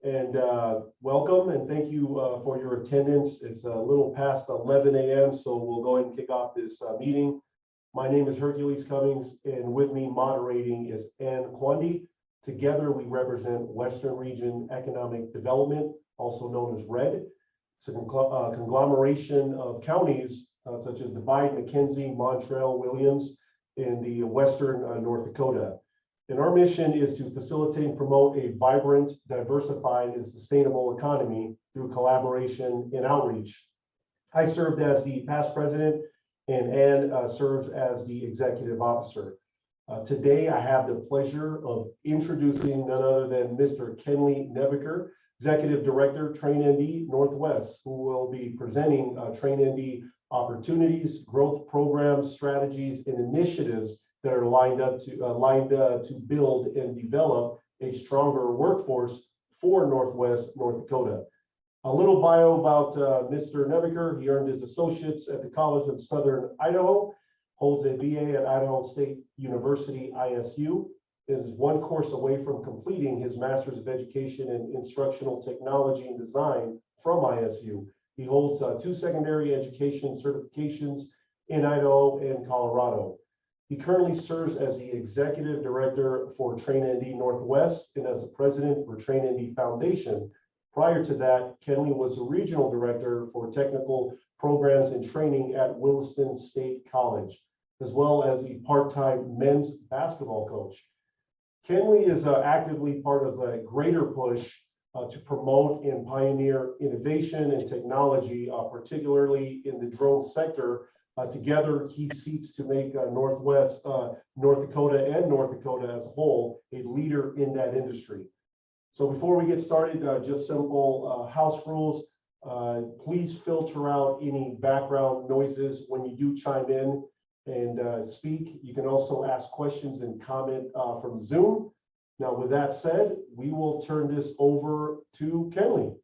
and welcome, and thank you for your attendance. It's a little past 11 a.m., so we'll go ahead and kick off this meeting. My name is Hercules Cummings, and with me moderating is Ann Quandy. Together, we represent Western Region Economic Development, also known as RED. It's a conglomeration of counties such as Divide, McKenzie, Montreal, Williams, in the Western North Dakota. And our mission is to facilitate and promote a vibrant, diversified, and sustainable economy through collaboration and outreach. I served as the past president, and Ann serves as the executive officer. Today, I have the pleasure of introducing none other than Mr. Kenley Nebeker, Executive Director, TrainND Northwest, who will be presenting TrainND opportunities, growth programs, strategies, and initiatives that are lined to build and develop a stronger workforce for Northwest North Dakota. A little bio about Mr. Nebeker. He earned his associates at the College of Southern Idaho, holds a BA at Idaho State University, ISU, is one course away from completing his Master's of Education in Instructional Technology and Design from ISU. He holds 2 secondary education certifications in Idaho and Colorado. He currently serves as the Executive Director for TrainND Northwest and as the President for TrainND Foundation. Prior to that, Kenley was the Regional Director for Technical Programs and Training at Williston State College, as well as a part-time men's basketball coach. Kenley is actively part of a greater push to promote and pioneer innovation and technology, particularly in the drone sector. Together, he seeks to make North Dakota and North Dakota as a whole a leader in that industry. So before we get started, just simple house rules. Please filter out any background noises when you do chime in and speak. You can also ask questions and comment from Zoom. Now, with that said, we will turn this over to Kenley.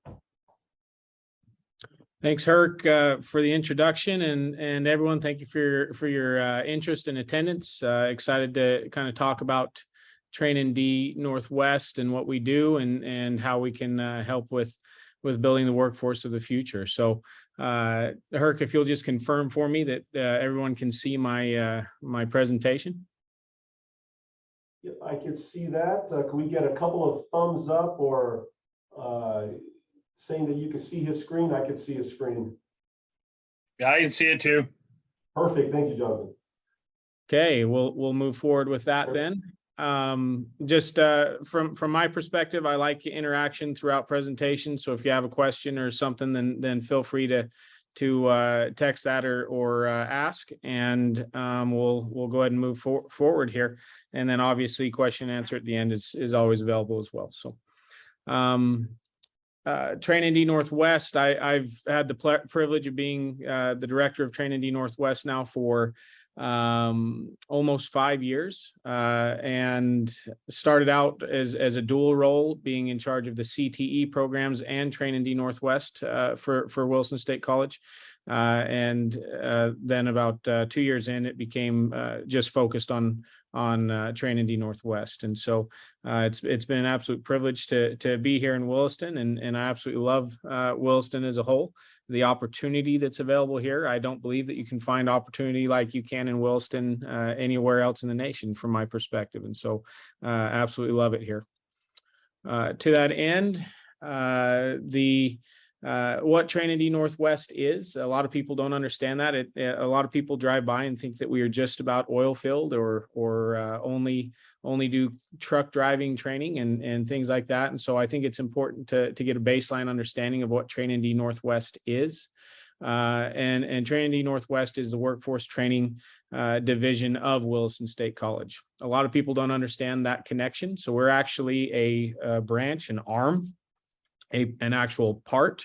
Thanks, Herc, for the introduction, and everyone, thank you for your interest and attendance. Excited to kind of talk about TrainND Northwest and what we do and how we can help with building the workforce of the future. So, Herc, if you'll just confirm for me that everyone can see my presentation. Yeah, I can see that. Can we get a couple of thumbs up or saying that you can see his screen? I can see his screen. Yeah, I can see it too. Perfect. Thank you, Jonathan. Okay, we'll move forward with that then. Just from my perspective, I like interaction throughout presentations. So if you have a question or something, then feel free to text that or ask, and we'll go ahead and move forward here. And then obviously question and answer at the end is always available as well. So TrainND Northwest, I've had the privilege of being the director of TrainND Northwest now for almost 5 years, and started out as a dual role, being in charge of the CTE programs and TrainND Northwest for Wilson State College. And then about 2 years in, it became just focused on TrainND Northwest. And so it's been an absolute privilege to be here in Williston, and I absolutely love Williston as a whole. The opportunity that's available here, I don't believe that you can find opportunity like you can in Williston anywhere else in the nation, from my perspective. And so absolutely love it here. To that end, what TrainND Northwest is, a lot of people don't understand that. A lot of people drive by and think that we are just about oil field or only do truck driving training and things like that. And so I think it's important to get a baseline understanding of what TrainND Northwest is. And TrainND Northwest is the workforce training division of Wilson State College. A lot of people don't understand that connection. So we're actually a branch, an arm, an actual part,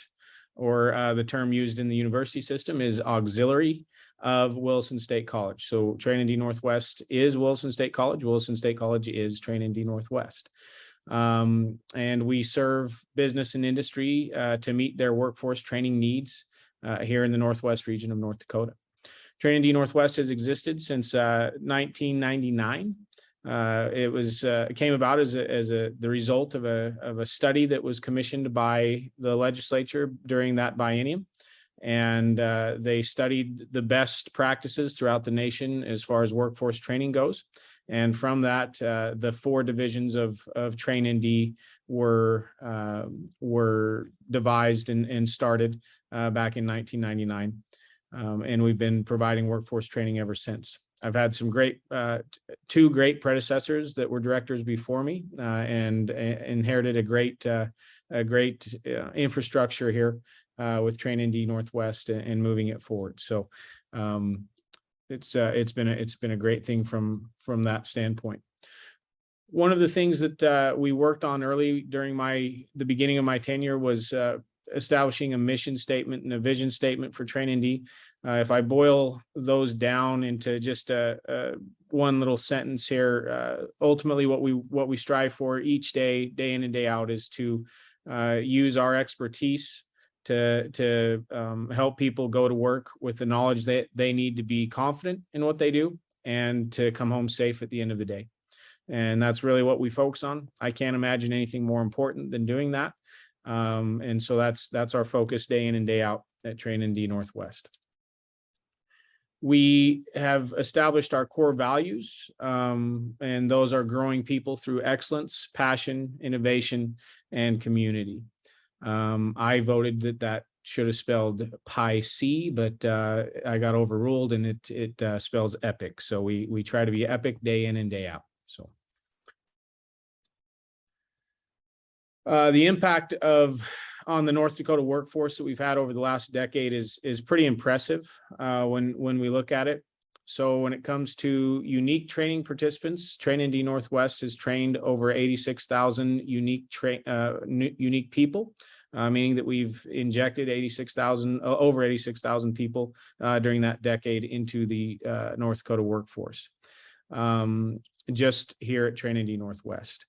or the term used in the university system is auxiliary of Wilson State College. So TrainND Northwest is Wilson State College. Wilson State College is TrainND Northwest. And we serve business and industry to meet their workforce training needs here in the Northwest region of North Dakota. TrainND Northwest has existed since 1999. It came about as the result of a study that was commissioned by the legislature during that biennium. And they studied the best practices throughout the nation as far as workforce training goes. And from that, the 4 divisions of TrainND were devised and started back in 1999. And we've been providing workforce training ever since. I've had some great, 2 great predecessors that were directors before me, and inherited a great infrastructure here with TrainND Northwest and moving it forward. So it's been a great thing from that standpoint. One of the things that we worked on early during the beginning of my tenure was establishing a mission statement and a vision statement for TrainND. If I boil those down into just one little sentence here, ultimately what we strive for each day, day in and day out, is to use our expertise to help people go to work with the knowledge that they need to be confident in what they do and to come home safe at the end of the day. And that's really what we focus on. I can't imagine anything more important than doing that. And so that's our focus day in and day out at TrainND Northwest. We have established our core values, and those are growing people through excellence, passion, innovation, and community. I voted that should have spelled PIC, but I got overruled, and it spells epic. So we try to be epic day in and day out. So the impact on the North Dakota workforce that we've had over the last decade is pretty impressive when we look at it. So when it comes to unique training participants, TrainND Northwest has trained over 86,000 unique people, meaning that we've injected over 86,000 people during that decade into the North Dakota workforce, just here at TrainND Northwest.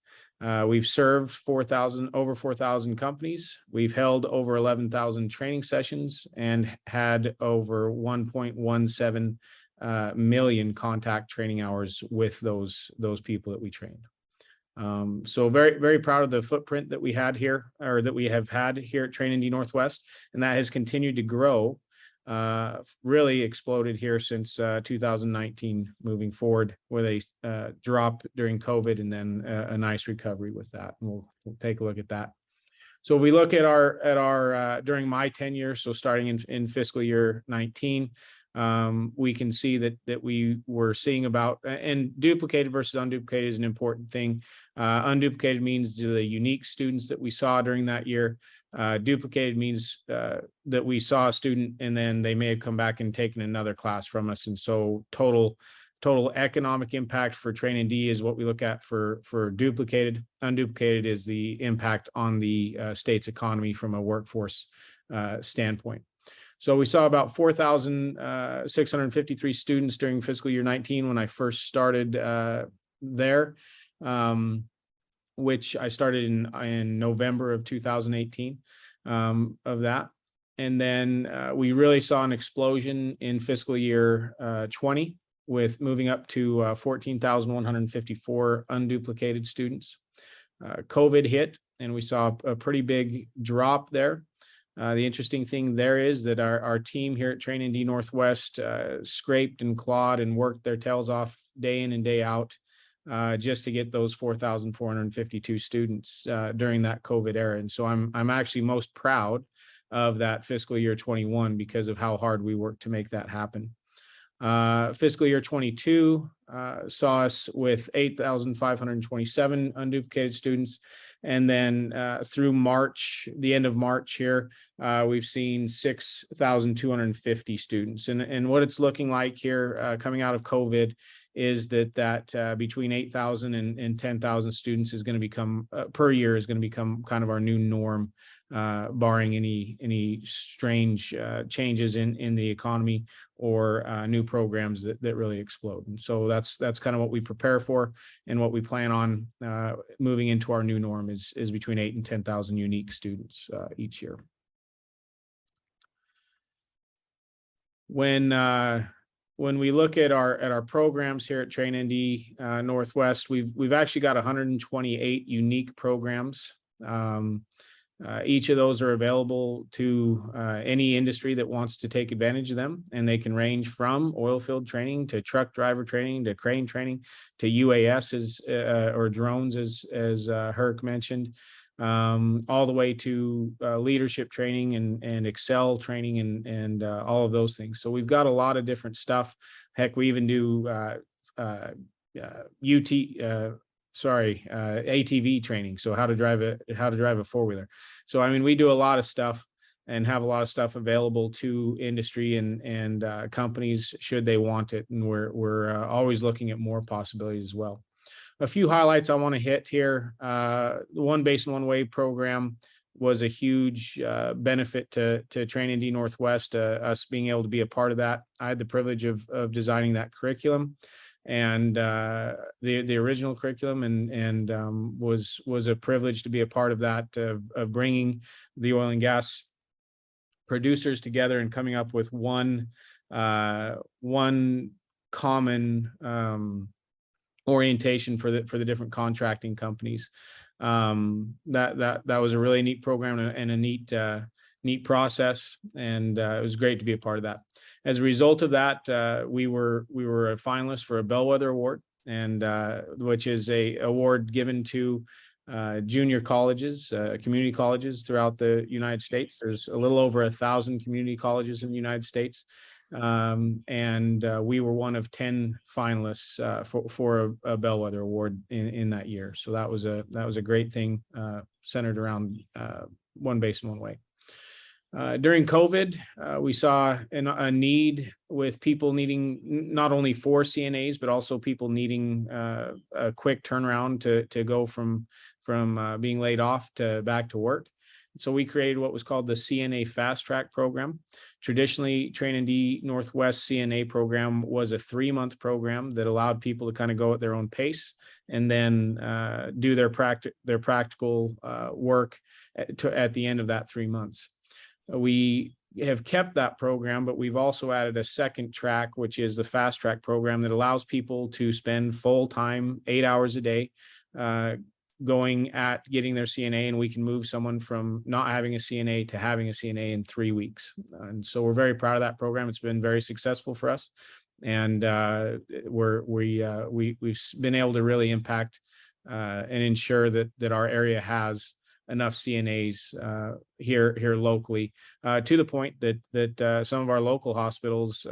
We've served over 4,000 companies. We've held over 11,000 training sessions and had over 1.17 million contact training hours with those people that we trained. So very, very proud of the footprint that we had here, or that we have had here at TrainND Northwest, and that has continued to grow. Really exploded here since 2019 moving forward, with a drop during COVID and then a nice recovery with that. And we'll take a look at that. So if we look at our during my tenure, so starting in fiscal year 19, we can see that we were seeing about, and duplicated versus unduplicated is an important thing. Unduplicated means the unique students that we saw during that year. Duplicated means that we saw a student and then they may have come back and taken another class from us. And so total economic impact for TrainND is what we look at for duplicated. Unduplicated is the impact on the state's economy from a workforce standpoint. So we saw about 4,653 students during fiscal year 19 when I first started there, which I started in November of 2018 of that. And then we really saw an explosion in fiscal year 20 with moving up to 14,154 unduplicated students. COVID hit and we saw a pretty big drop there. The interesting thing there is that our team here at TrainND Northwest scraped and clawed and worked their tails off day in and day out just to get those 4,452 students during that COVID era. And so I'm actually most proud of that fiscal year 21 because of how hard we worked to make that happen. Fiscal year 22 saw us with 8,527 unduplicated students. And then through March, the end of March here, we've seen 6,250 students. And what it's looking like here coming out of COVID is that between 8,000 and 10,000 students is going to become per year is going to become kind of our new norm, barring any strange changes in the economy or new programs that really explode. And so that's kind of what we prepare for, and what we plan on moving into our new norm is between 8,000 and 10,000 unique students each year. When when we look at our programs here at TrainND Northwest, we've actually got 128 unique programs. Each of those are available to any industry that wants to take advantage of them, and they can range from oil field training to truck driver training to crane training to UAS or drones, as Herc mentioned, all the way to leadership training and Excel training and all of those things. So we've got a lot of different stuff. Heck, we even do ATV training. So how to drive a four-wheeler. So, I mean, we do a lot of stuff and have a lot of stuff available to industry and companies should they want it. And we're always looking at more possibilities as well. A few highlights I want to hit here. The One Basin, One Way program was a huge benefit to TrainND Northwest, us being able to be a part of that. I had the privilege of designing that curriculum and the original curriculum and was a privilege to be a part of that, of bringing the oil and gas producers together and coming up with one common orientation for the different contracting companies. That was a really neat program and a neat process, and it was great to be a part of that. As a result of that, we were a finalist for a Bellwether Award, and which is a award given to junior colleges, community colleges throughout the United States. There's a little over 1,000 community colleges in the United States. And we were one of 10 finalists for a Bellwether Award in that year. So that was a great thing centered around One Basin, One Way. During COVID, we saw a need with people needing not only for CNAs, but also people needing a quick turnaround to go from being laid off to back to work. So we created what was called the CNA Fast Track program. Traditionally, TrainND Northwest CNA program was a 3-month program that allowed people to kind of go at their own pace and then do their practical work at the end of that 3 months. We have kept that program, but we've also added a second track, which is the Fast Track program that allows people to spend full time, 8 hours a day, going at getting their CNA, and we can move someone from not having a CNA to having a CNA in 3 weeks. And so we're very proud of that program. It's been very successful for us, and we've been able to really impact and ensure that our area has enough CNAs here locally, to the point that some of our local hospitals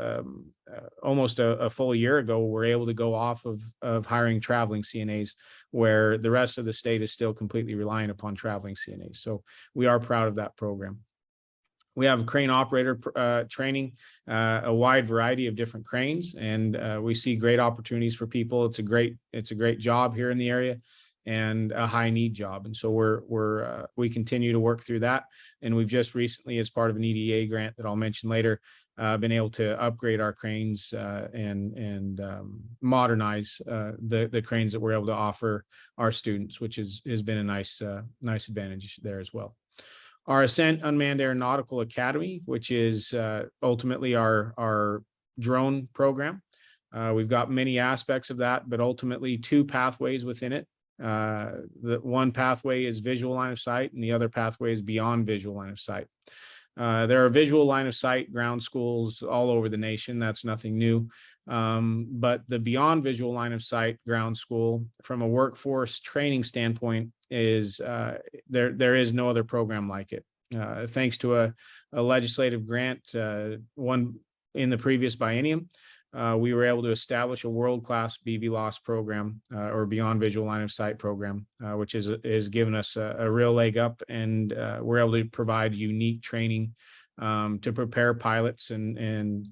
almost a full year ago were able to go off of hiring traveling CNAs, where the rest of the state is still completely reliant upon traveling CNAs. So we are proud of that program. We have crane operator training, a wide variety of different cranes, and we see great opportunities for people. It's a great job here in the area, and a high need job. And so we continue to work through that. And we've just recently, as part of an EDA grant that I'll mention later, been able to upgrade our cranes and modernize the cranes that we're able to offer our students, which has been a nice advantage there as well. Our Ascent Unmanned Aeronautical Academy, which is ultimately our drone program. We've got many aspects of that, but ultimately 2 pathways within it. The one pathway is visual line of sight, and the other pathway is beyond visual line of sight. There are visual line of sight ground schools all over the nation. That's nothing new. But the beyond visual line of sight ground school, from a workforce training standpoint, is there is no other program like it. Thanks to a legislative grant, one in the previous biennium, we were able to establish a world-class BVLOS program, or beyond visual line of sight program, which is given us a real leg up, and we're able to provide unique training to prepare pilots and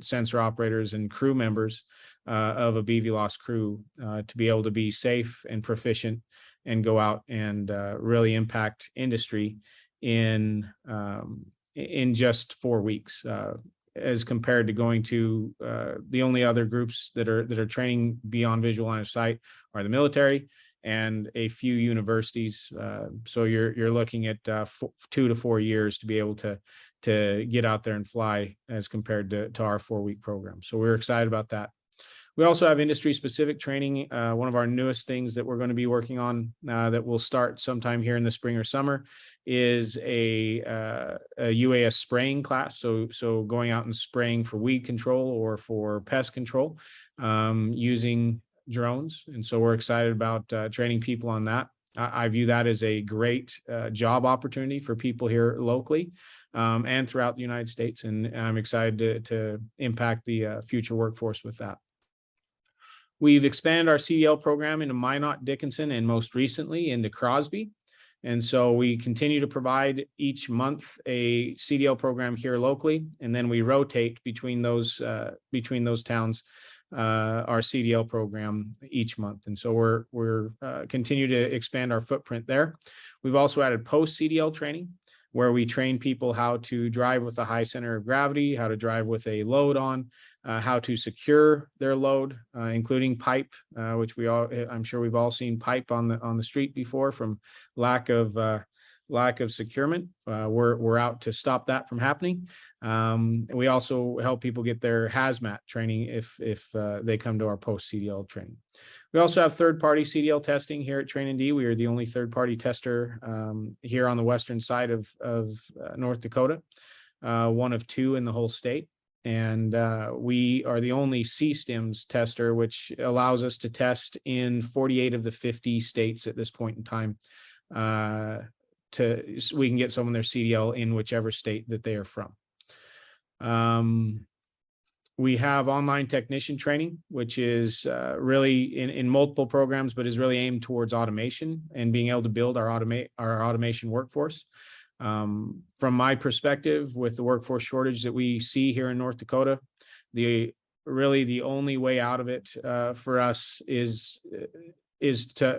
sensor operators and crew members of a BVLOS crew to be able to be safe and proficient and go out and really impact industry in just 4 weeks. As compared to going to the only other groups that are training beyond visual line of sight are the military and a few universities. So you're looking at 2 to 4 years to be able to get out there and fly as compared to our 4-week program. So we're excited about that. We also have industry specific training. One of our newest things that we're going to be working on that will start sometime here in the spring or summer is a UAS spraying class. So going out and spraying for weed control or for pest control using drones. And so we're excited about training people on that. I view that as a great job opportunity for people here locally and throughout the United States. And I'm excited to impact the future workforce with that. We've expanded our CDL program into Minot, Dickinson, and most recently into Crosby. And so we continue to provide each month a CDL program here locally, and then we rotate between those towns our CDL program each month. And so we're continue to expand our footprint there. We've also added post CDL training, where we train people how to drive with a high center of gravity, how to drive with a load on, how to secure their load, including pipe, which I'm sure we've all seen pipe on the street before from lack of securement. We're out to stop that from happening. We also help people get their hazmat training if they come to our post CDL training. We also have third-party CDL testing here at TrainND. We are the only third-party tester here on the western side of North Dakota, one of 2 in the whole state. And we are the only CSTIMS tester, which allows us to test in 48 of the 50 states at this point in time. So we can get someone their CDL in whichever state that they are from. We have online technician training, which is really in multiple programs, but is really aimed towards automation and being able to build our automation workforce. From my perspective, with the workforce shortage that we see here in North Dakota, the only way out of it for us is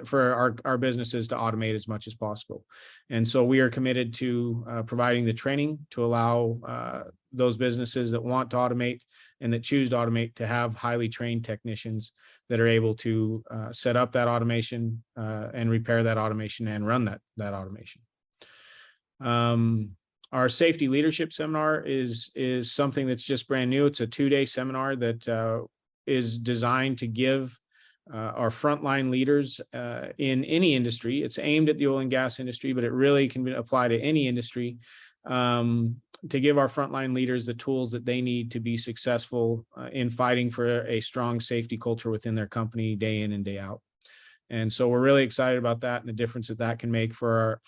for our businesses to automate as much as possible. And so we are committed to providing the training to allow those businesses that want to automate and that choose to automate to have highly trained technicians that are able to set up that automation and repair that automation and run that automation. Our safety leadership seminar is something that's just brand new. It's a 2-day seminar that is designed to give our frontline leaders in any industry. It's aimed at the oil and gas industry, but it really can apply to any industry, to give our frontline leaders the tools that they need to be successful in fighting for a strong safety culture within their company day in and day out. And so we're really excited about that and the difference that can make for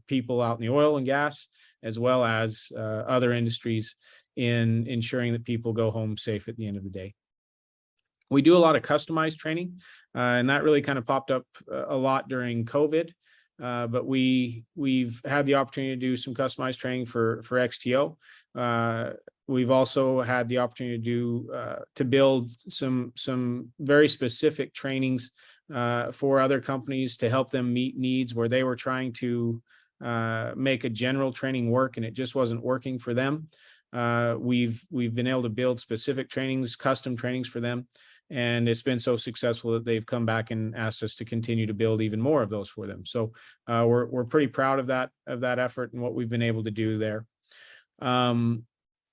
people out in the oil and gas, as well as other industries, in ensuring that people go home safe at the end of the day. We do a lot of customized training, and that really kind of popped up a lot during COVID. But we've had the opportunity to do some customized training for XTO. We've also had the opportunity to build some very specific trainings for other companies to help them meet needs where they were trying to make a general training work and it just wasn't working for them. We've been able to build specific trainings, custom trainings for them. And it's been so successful that they've come back and asked us to continue to build even more of those for them. So we're pretty proud of that effort and what we've been able to do there.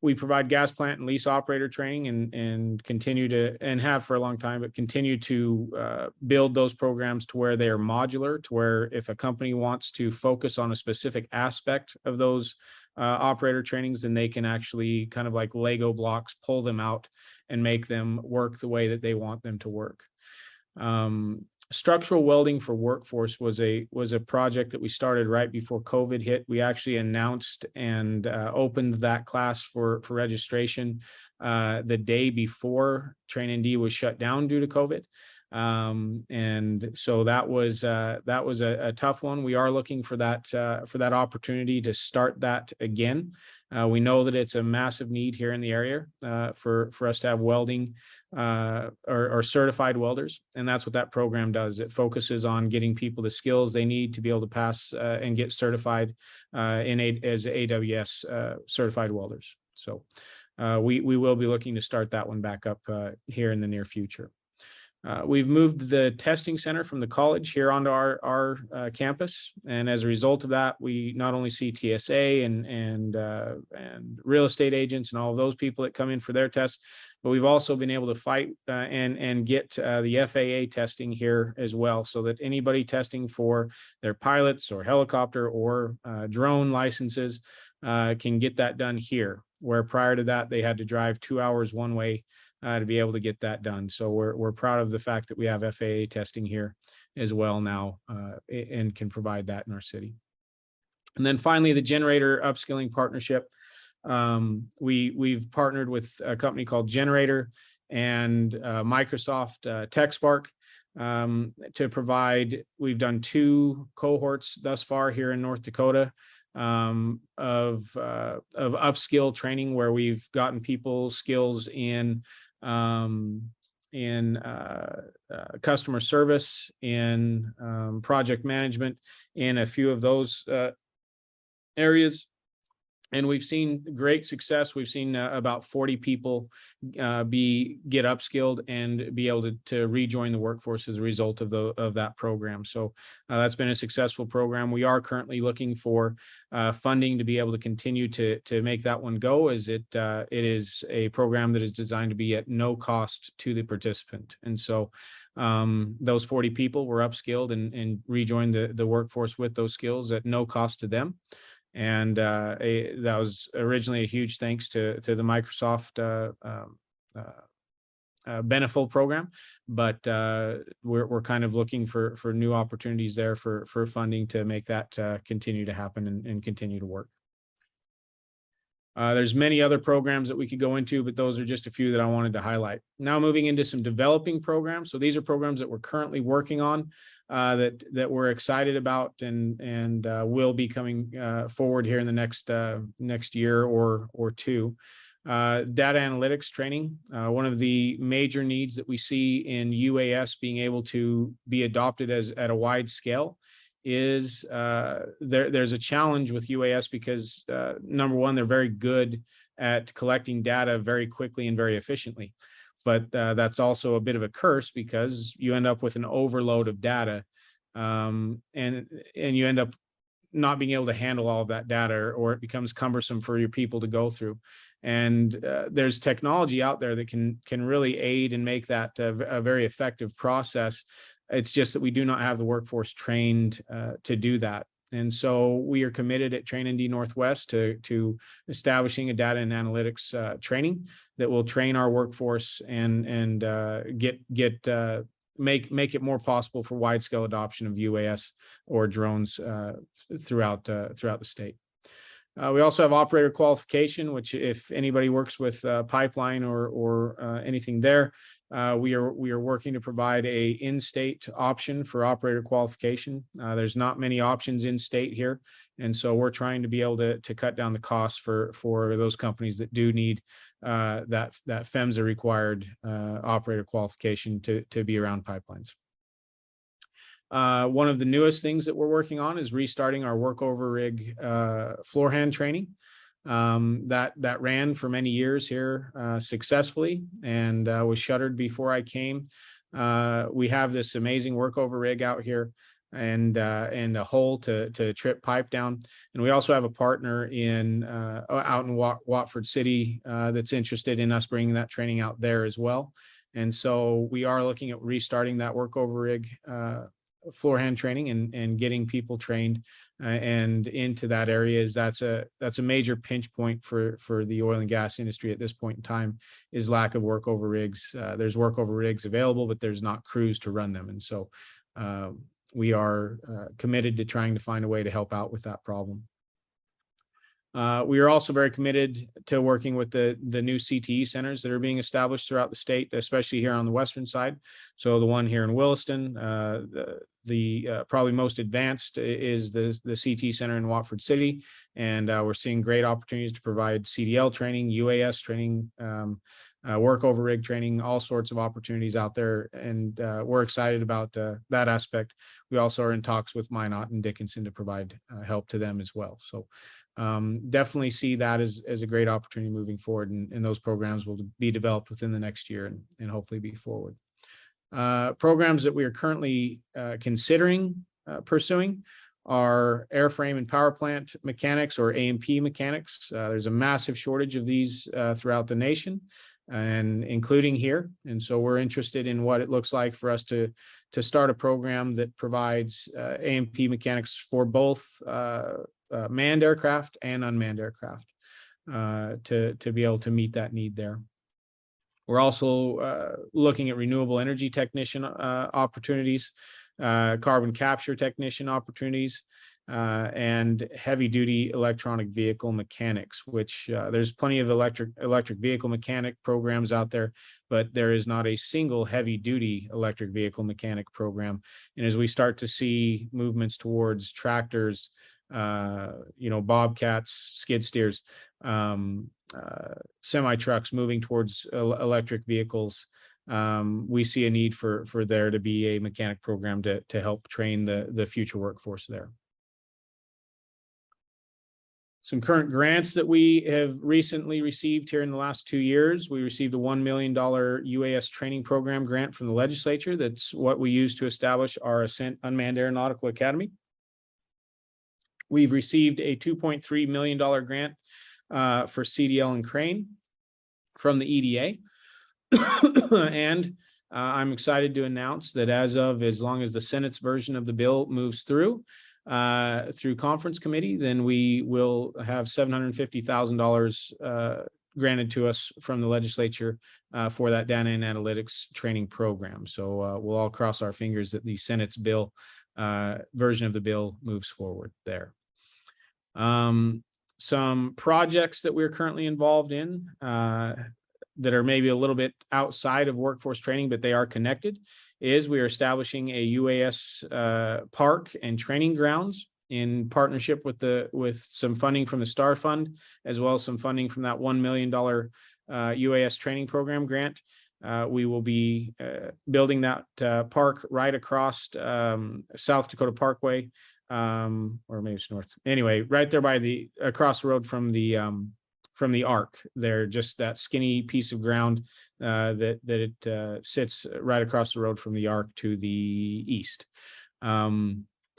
We provide gas plant and lease operator training and continue to, and have for a long time, but continue to build those programs to where they are modular, to where if a company wants to focus on a specific aspect of those operator trainings, then they can actually kind of like Lego blocks, pull them out and make them work the way that they want them to work. Structural welding for workforce was a project that we started right before COVID hit. We actually announced and opened that class for registration the day before TrainND was shut down due to COVID. And so that was a tough one. We are looking for that opportunity to start that again. We know that it's a massive need here in the area for us to have welding or certified welders, and that's what that program does. It focuses on getting people the skills they need to be able to pass and get certified as AWS certified welders. So we will be looking to start that one back up here in the near future. We've moved the testing center from the college here onto our campus, and as a result of that, we not only see TSA and real estate agents and all of those people that come in for their tests, but we've also been able to fight and get the FAA testing here as well, so that anybody testing for their pilots or helicopter or drone licenses can get that done here, where prior to that they had to drive 2 hours one way to be able to get that done. So we're proud of the fact that we have FAA testing here as well now, and can provide that in our city. And then finally, the generator upskilling partnership. We've partnered with a company called Generator and Microsoft TechSpark to provide. We've done 2 cohorts thus far here in North Dakota of upskill training, where we've gotten people skills in customer service, in project management, in a few of those areas. And we've seen great success. We've seen about 40 people get upskilled and be able to rejoin the workforce as a result of that program. So that's been a successful program. We are currently looking for funding to be able to continue to make that one go, as it is a program that is designed to be at no cost to the participant. And so those 40 people were upskilled and rejoined the workforce with those skills at no cost to them. And that was originally a huge thanks to the Microsoft Benefit program, but we're kind of looking for new opportunities there for funding to make that continue to happen and continue to work. There's many other programs that we could go into, but those are just a few that I wanted to highlight. Now moving into some developing programs. So these are programs that we're currently working on, that we're excited about and will be coming forward here in the next year or two. Data analytics training. One of the major needs that we see in UAS being able to be adopted at a wide scale is there's a challenge with UAS because number one, they're very good at collecting data very quickly and very efficiently. But that's also a bit of a curse, because you end up with an overload of data, and you end up not being able to handle all of that data, or it becomes cumbersome for your people to go through. And there's technology out there that can really aid and make that a very effective process. It's just that we do not have the workforce trained to do that. And so we are committed at TrainND Northwest to establishing a data and analytics training that will train our workforce and make it more possible for wide scale adoption of UAS or drones throughout the state. We also have operator qualification, which if anybody works with pipeline or anything there, we are working to provide a in-state option for operator qualification. There's not many options in state here, and so we're trying to be able to cut down the costs for those companies that do need that PHMSA required operator qualification to be around pipelines. One of the newest things that we're working on is restarting our workover rig floor hand training. That ran for many years here successfully and was shuttered before I came. We have this amazing workover rig out here and a hole to trip pipe down. And we also have a partner out in Watford City that's interested in us bringing that training out there as well. And so we are looking at restarting that workover rig floor hand training and getting people trained and into that area. Is that's a major pinch point for the oil and gas industry at this point in time, is lack of workover rigs. There's workover rigs available, but there's not crews to run them. And so we are committed to trying to find a way to help out with that problem. We are also very committed to working with the new CTE centers that are being established throughout the state, especially here on the western side. So the one here in Williston, the probably most advanced is the CTE center in Watford City. And we're seeing great opportunities to provide CDL training, UAS training, workover rig training, all sorts of opportunities out there. And we're excited about that aspect. We also are in talks with Minot and Dickinson to provide help to them as well. So definitely see that as a great opportunity moving forward, and those programs will be developed within the next year and hopefully be forward. Programs that we are currently considering pursuing are airframe and power plant mechanics, or A&P mechanics. There's a massive shortage of these throughout the nation, and including here. And so we're interested in what it looks like for us to start a program that provides A&P mechanics for both manned aircraft and unmanned aircraft to be able to meet that need there. We're also looking at renewable energy technician opportunities, carbon capture technician opportunities, and heavy duty electronic vehicle mechanics, which there's plenty of electric vehicle mechanic programs out there, but there is not a single heavy duty electric vehicle mechanic program. And as we start to see movements towards tractors, bobcats, skid steers, semi trucks moving towards electric vehicles, we see a need for there to be a mechanic program to help train the future workforce there. Some current grants that we have recently received here in the last 2 years. We received a $1 million UAS training program grant from the legislature. That's what we use to establish our Ascent Unmanned Aeronautical Academy. We've received a $2.3 million grant for CDL and Crane from the EDA. And I'm excited to announce that as long as the Senate's version of the bill moves through conference committee, then we will have $750,000 granted to us from the legislature for that data and analytics training program. So we'll all cross our fingers that the Senate's bill version of the bill moves forward there. Some projects that we're currently involved in that are maybe a little bit outside of workforce training, but they are connected, is we are establishing a UAS park and training grounds in partnership with some funding from the STAR Fund, as well as some funding from that $1 million UAS training program grant. We will be building that park right across South Dakota Parkway, or maybe it's north. Anyway, right there across the road from the Arc. There, just that skinny piece of ground that it sits right across the road from the Arc to the east.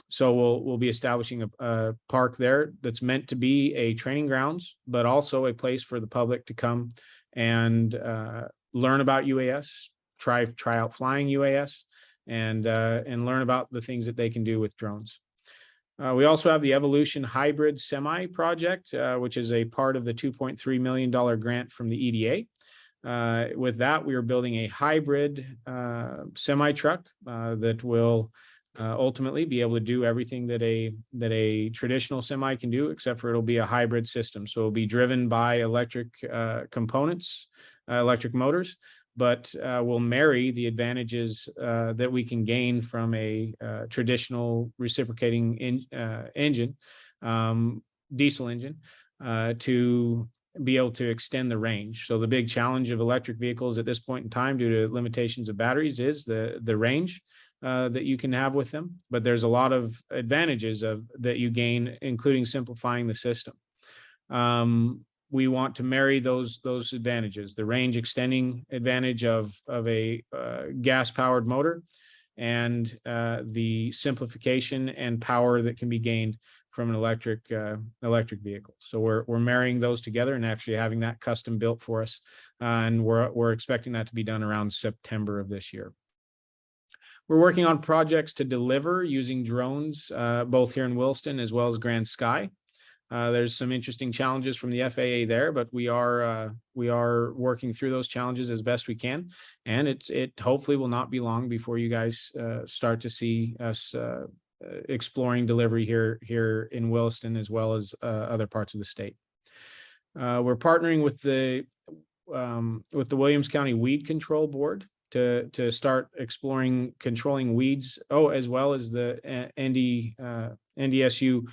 So we'll be establishing a park there that's meant to be a training grounds, but also a place for the public to come and learn about UAS, try out flying UAS, and learn about the things that they can do with drones. We also have the Evolution Hybrid Semi project, which is a part of the $2.3 million grant from the EDA. With that, we are building a hybrid semi truck that will ultimately be able to do everything that a traditional semi can do, except for it'll be a hybrid system. So it'll be driven by electric components, electric motors, but will marry the advantages that we can gain from a traditional reciprocating engine, diesel engine, to be able to extend the range. So the big challenge of electric vehicles at this point in time, due to limitations of batteries, is the range that you can have with them. But there's a lot of advantages that you gain, including simplifying the system. We want to marry those advantages: the range extending advantage of a gas powered motor, and the simplification and power that can be gained from an electric vehicle. So we're marrying those together and actually having that custom built for us, and we're expecting that to be done around September of this year. We're working on projects to deliver using drones, both here in Williston as well as Grand Sky. There's some interesting challenges from the FAA there, but we are working through those challenges as best we can, and it hopefully will not be long before you guys start to see us exploring delivery here in Williston as well as other parts of the state. We're partnering with the Williams County Weed Control Board to start exploring controlling weeds, as well as the NDSU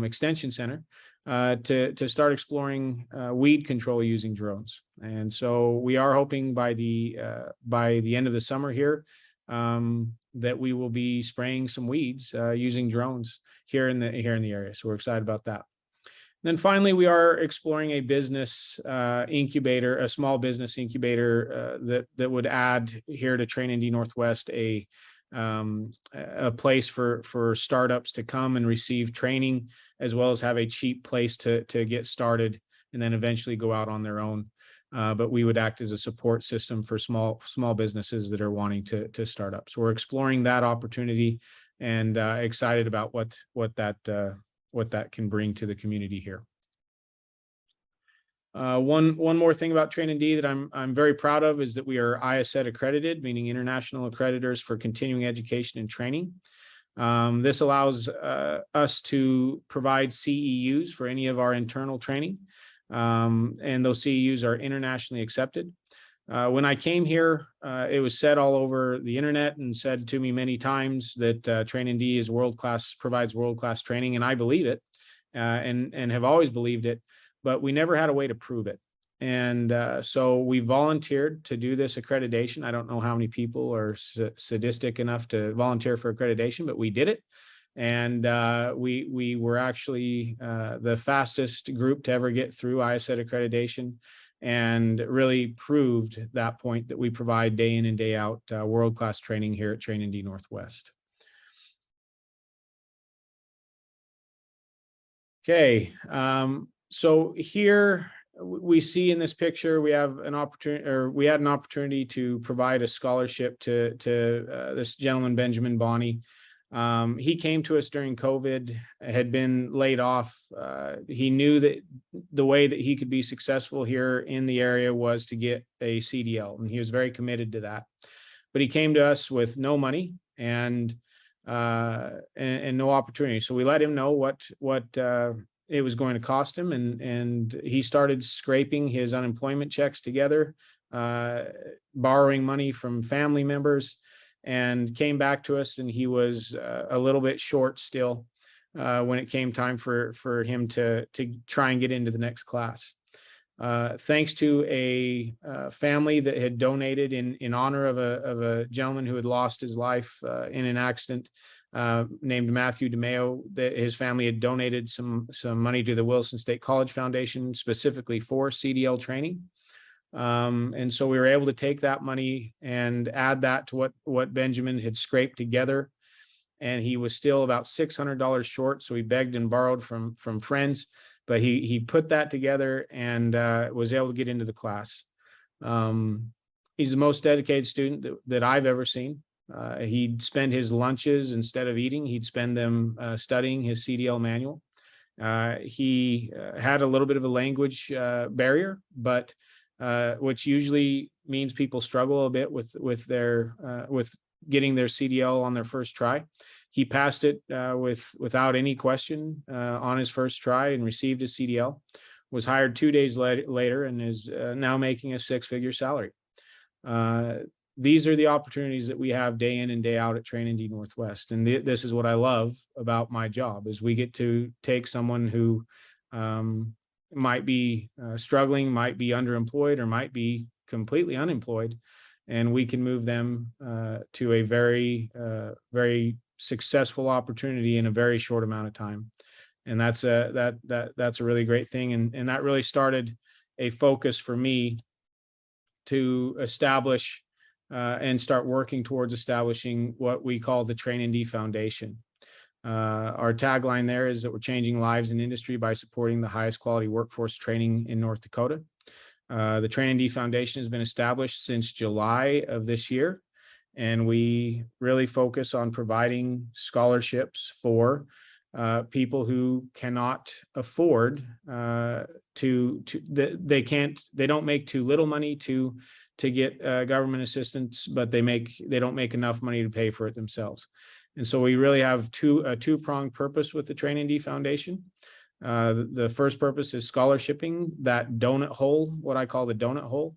Extension Center, to start exploring weed control using drones. And so we are hoping by the end of the summer here that we will be spraying some weeds using drones here in the area. So we're excited about that. Then finally, we are exploring a business incubator, a small business incubator that would add here to TrainND Northwest a place for startups to come and receive training, as well as have a cheap place to get started and then eventually go out on their own. But we would act as a support system for small businesses that are wanting to start up. So we're exploring that opportunity and excited about what that can bring to the community here. One more thing about TrainND that I'm very proud of is that we are ISET accredited, meaning International Accreditors for Continuing Education and Training. This allows us to provide CEUs for any of our internal training, and those CEUs are internationally accepted. When I came here, it was said all over the internet and said to me many times that TrainND is world-class, provides world-class training, and I believe it, and have always believed it, but we never had a way to prove it. And so we volunteered to do this accreditation. I don't know how many people are sadistic enough to volunteer for accreditation, but we did it. And we were actually the fastest group to ever get through ISET accreditation, and really proved that point that we provide day in and day out world-class training here at TrainND Northwest. Okay, so here we see in this picture, we have an opportunity, or we had an opportunity to provide a scholarship to this gentleman, Benjamin Bonney. He came to us during COVID, had been laid off. He knew that the way that he could be successful here in the area was to get a CDL, and he was very committed to that. But he came to us with no money and no opportunity. So we let him know what it was going to cost him, and he started scraping his unemployment checks together, borrowing money from family members, and came back to us, and he was a little bit short still when it came time for him to try and get into the next class. Thanks to a family that had donated in honor of a gentleman who had lost his life in an accident, named Matthew DeMeo, that his family had donated some money to the Wilson State College Foundation specifically for CDL training. And so we were able to take that money and add that to what Benjamin had scraped together. And he was still about $600 short. So he begged and borrowed from friends, but he put that together and was able to get into the class. He's the most dedicated student that I've ever seen. He'd spend his lunches, instead of eating, he'd spend them studying his CDL manual. He had a little bit of a language barrier, but which usually means people struggle a bit with getting their CDL on their first try. He passed it without any question on his first try and received his CDL, was hired 2 days later, and is now making a six-figure salary. These are the opportunities that we have day in and day out at TrainND Northwest. And this is what I love about my job, is we get to take someone who might be struggling, might be underemployed, or might be completely unemployed, and we can move them to a very successful opportunity in a very short amount of time. And that's a really great thing. And that really started a focus for me to establish and start working towards establishing what we call the TrainND Foundation. Our tagline there is that we're changing lives in industry by supporting the highest quality workforce training in North Dakota. The TrainND Foundation has been established since July of this year, and we really focus on providing scholarships for people who cannot afford they don't make too little money to get government assistance, but they don't make enough money to pay for it themselves. And so we really have a two-pronged purpose with the TrainND Foundation. The first purpose is scholarshiping that donut hole, what I call the donut hole,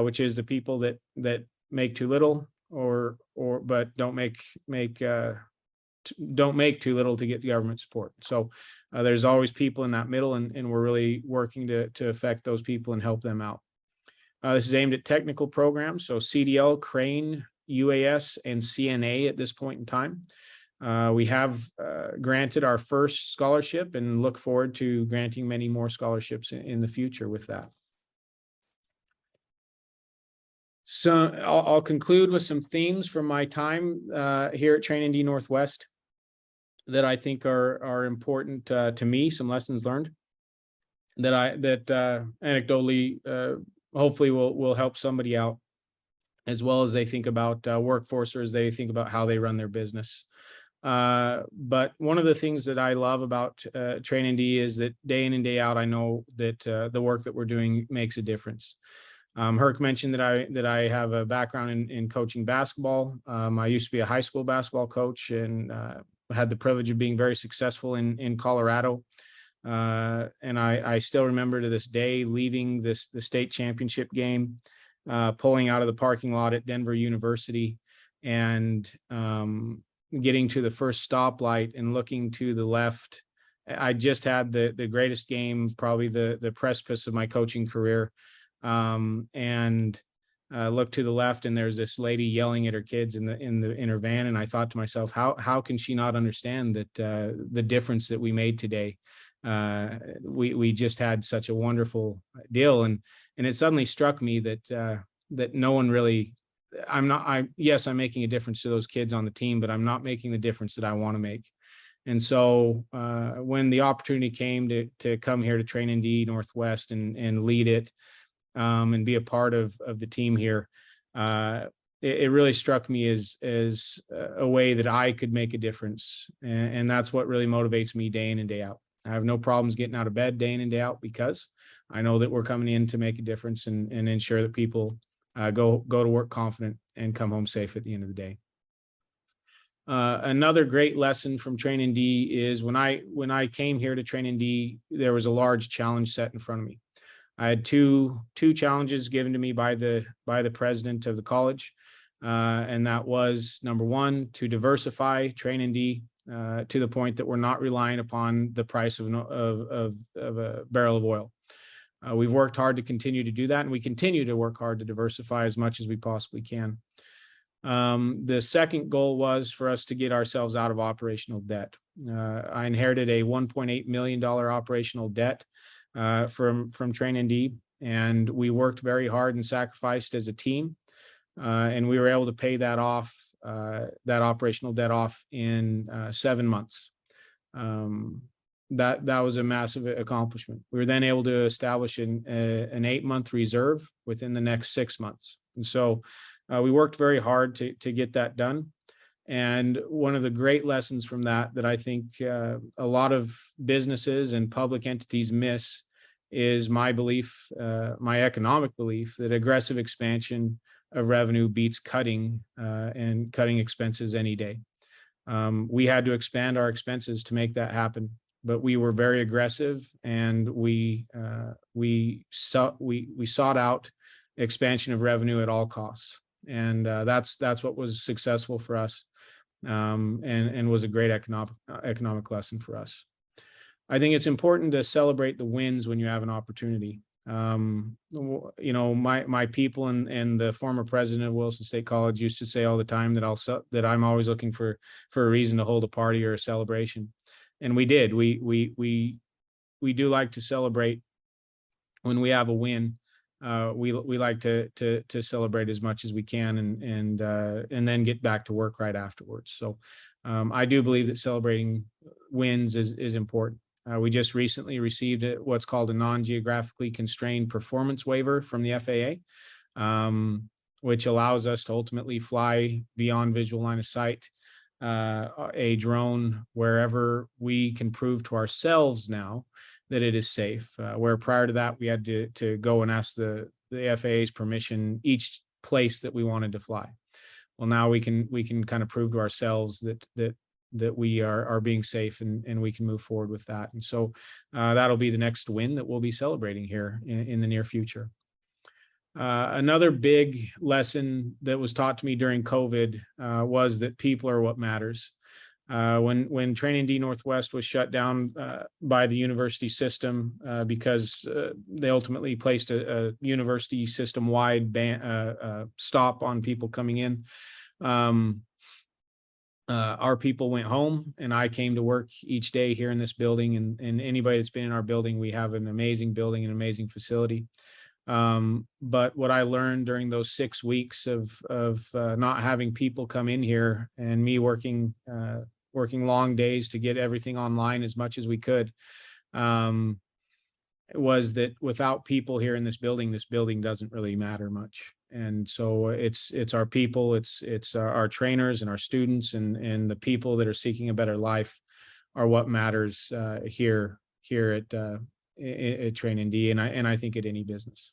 which is the people that make too little but don't make too little to get the government support. So there's always people in that middle, and we're really working to affect those people and help them out. This is aimed at technical programs, so CDL, Crane, UAS, and CNA at this point in time. We have granted our first scholarship and look forward to granting many more scholarships in the future with that. So I'll conclude with some themes from my time here at TrainND Northwest that I think are important to me, some lessons learned that anecdotally hopefully will help somebody out, as well as they think about workforce, or as they think about how they run their business. But one of the things that I love about TrainND is that day in and day out, I know that the work that we're doing makes a difference. Herc mentioned that I have a background in coaching basketball. I used to be a high school basketball coach, and had the privilege of being very successful in Colorado. And I still remember to this day leaving the state championship game, pulling out of the parking lot at Denver University, and getting to the first stoplight and looking to the left. I just had the greatest game, probably the precipice of my coaching career. And looked to the left, and there's this lady yelling at her kids in her van, and I thought to myself, how can she not understand that the difference that we made today? We just had such a wonderful deal, and it suddenly struck me that no one really. Yes, I'm making a difference to those kids on the team, but I'm not making the difference that I want to make. And so when the opportunity came to come here to TrainND Northwest and lead it, and be a part of the team here, it really struck me as a way that I could make a difference. And that's what really motivates me day in and day out. I have no problems getting out of bed day in and day out, because I know that we're coming in to make a difference and ensure that people go to work confident and come home safe at the end of the day. Another great lesson from TrainND is when I came here to TrainND, there was a large challenge set in front of me. I had two challenges given to me by the president of the college, and that was, number one, to diversify TrainND to the point that we're not relying upon the price of a barrel of oil. We've worked hard to continue to do that, and we continue to work hard to diversify as much as we possibly can. The second goal was for us to get ourselves out of operational debt. I inherited a $1.8 million operational debt from TrainND, and we worked very hard and sacrificed as a team, and we were able to pay that off, that operational debt off in 7 months. That was a massive accomplishment. We were then able to establish an 8-month reserve within the next 6 months, and so we worked very hard to get that done. And one of the great lessons from that I think a lot of businesses and public entities miss is my belief, my economic belief, that aggressive expansion of revenue beats cutting expenses any day. We had to expand our expenses to make that happen, but we were very aggressive, and we sought out expansion of revenue at all costs. And that's what was successful for us, and was a great economic lesson for us. I think it's important to celebrate the wins when you have an opportunity. My people and the former president of Wilson State College used to say all the time that I'm always looking for a reason to hold a party or a celebration, and we did. We do like to celebrate when we have a win. We like to celebrate as much as we can, and then get back to work right afterwards. So I do believe that celebrating wins is important. We just recently received what's called a non-geographically constrained performance waiver from the FAA, which allows us to ultimately fly beyond visual line of sight a drone wherever we can prove to ourselves now that it is safe. Where prior to that, we had to go and ask the FAA's permission each place that we wanted to fly. Well, now we can kind of prove to ourselves that we are being safe, and we can move forward with that. And so that'll be the next win that we'll be celebrating here in the near future. Another big lesson that was taught to me during COVID was that people are what matters. When TrainND Northwest was shut down by the university system because they ultimately placed a university system-wide stop on people coming in, our people went home and I came to work each day here in this building, and anybody that's been in our building, we have an amazing building, an amazing facility. But what I learned during those 6 weeks of not having people come in here and me working long days to get everything online as much as we could, was that without people here in this building doesn't really matter much. And so it's our people, it's our trainers and our students and the people that are seeking a better life are what matters here at TrainND, and I think at any business.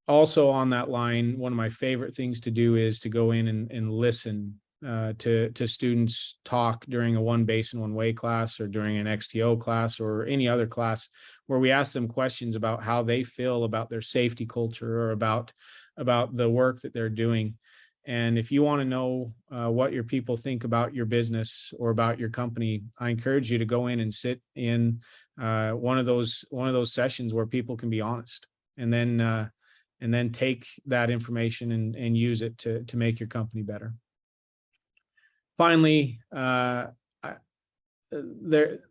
Also on that line, one of my favorite things to do is to go in and listen to students talk during a one basin one way class, or during an XTO class, or any other class, where we ask them questions about how they feel about their safety culture, or about the work that they're doing. And if you want to know what your people think about your business or about your company, I encourage you to go in and sit in one of those sessions where people can be honest, and then take that information and use it to make your company better. Finally,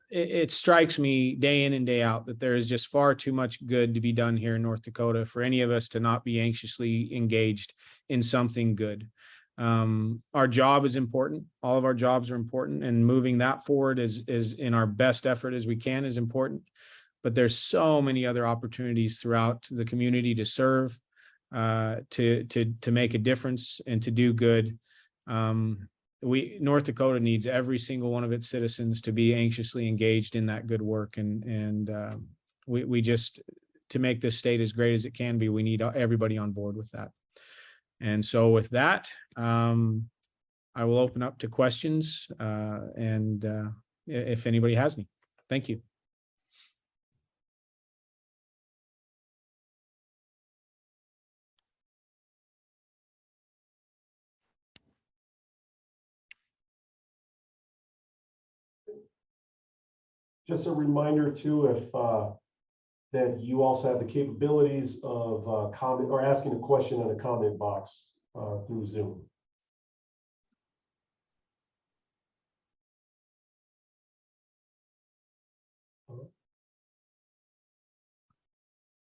it strikes me day in and day out that there is just far too much good to be done here in North Dakota for any of us to not be anxiously engaged in something good. Our job is important. All of our jobs are important, and moving that forward is in our best effort as we can is important. But there's so many other opportunities throughout the community to serve, to make a difference and to do good. North Dakota needs every single one of its citizens to be anxiously engaged in that good work. And we just, to make this state as great as it can be, we need everybody on board with that. And so with that, I will open up to questions and if anybody has any. Thank you. Just a reminder too, if that you also have the capabilities of comment or asking a question in a comment box through Zoom.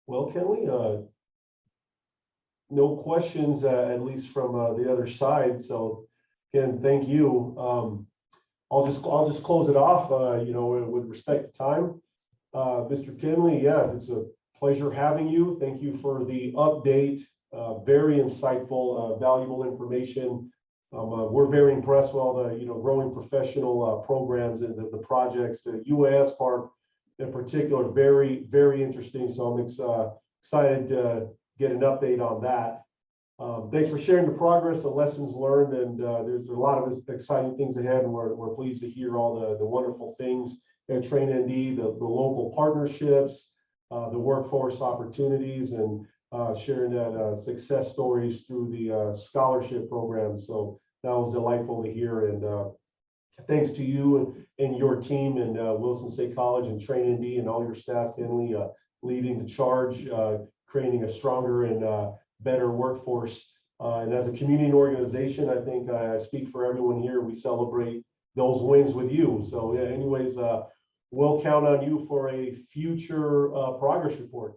Well, Kenley, no questions, at least from the other side. So again, thank you. I'll just close it off, with respect to time. Mr. Kenley, yeah, it's a pleasure having you. Thank you for the update. Very insightful, valuable information. We're very impressed with all the growing professional programs and the projects. The UAS part in particular, very, very interesting. So I'm excited to get an update on that. Thanks for sharing the progress, the lessons learned, and there's a lot of exciting things ahead, and we're pleased to hear all the wonderful things at TrainND, the local partnerships, the workforce opportunities, and sharing that success stories through the scholarship program. So that was delightful to hear, and thanks to you and your team and Wilson State College and TrainND and all your staff, Kenley, leading the charge, creating a stronger and better workforce. And as a community organization, I think I speak for everyone here. We celebrate those wins with you. So yeah, anyways, we'll count on you for a future progress report.